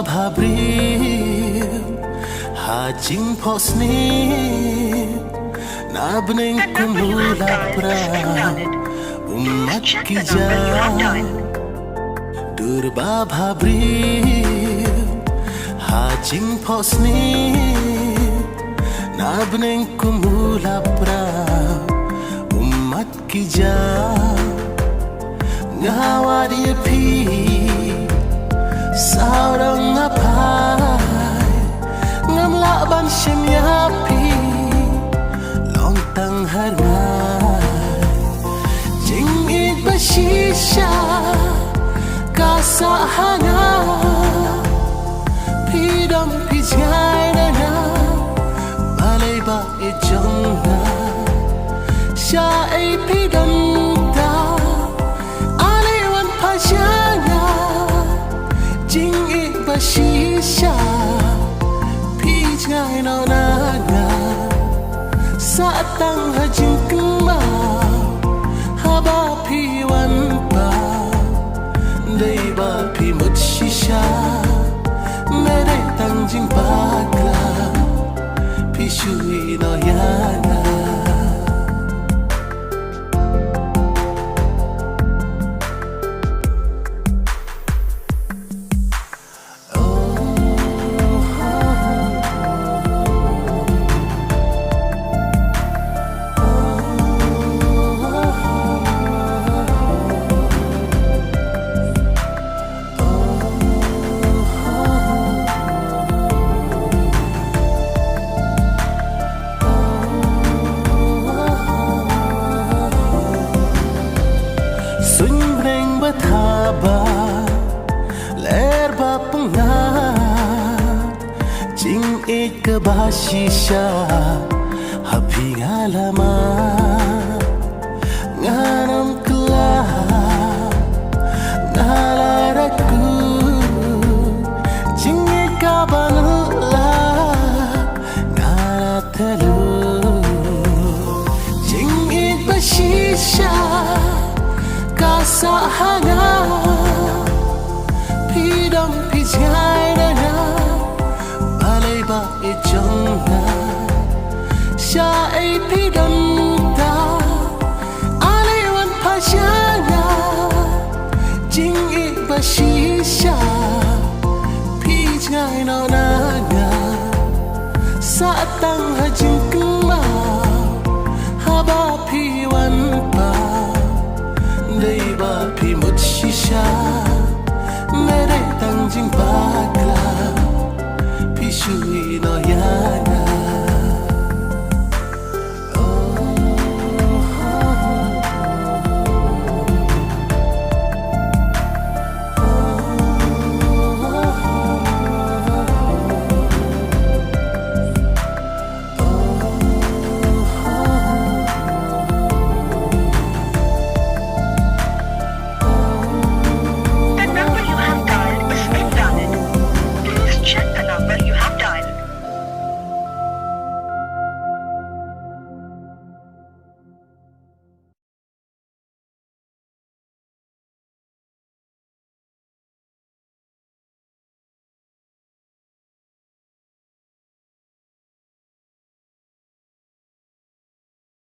Abril Hajing posni Nabning kumula pra Umat kijang Durba Abril Hajing posni Nabning kumula pra Umat kijang Ngawadi pi Saurang apai Ngam laban shemyapi Long tang harmai Jing it bashisha Kasahana Pidam pijay na na Balay ba ijong na Siya ay pidam da Aliwan pa siya na Jing it bashisha Pijay na na na Sa tang hajing kemau Haba piwan pa Day ba pi mut shisha Mere tang jing bakla Pi shui no yana Thaba ler ba punga jing ek bashisha habi galama nganam kla nalaraku jing ek banula ngatelu jing ek bashisha Kasahana Pidam pijay na na Balay ba ijong na Siya ay pidam da Aliwan pa siya na Jing iba shisha Pijay na na na Sa tang hajing kemau Haba piwan pa Day ba pi mut shisha Mere tang jing bakla Pi shui no yana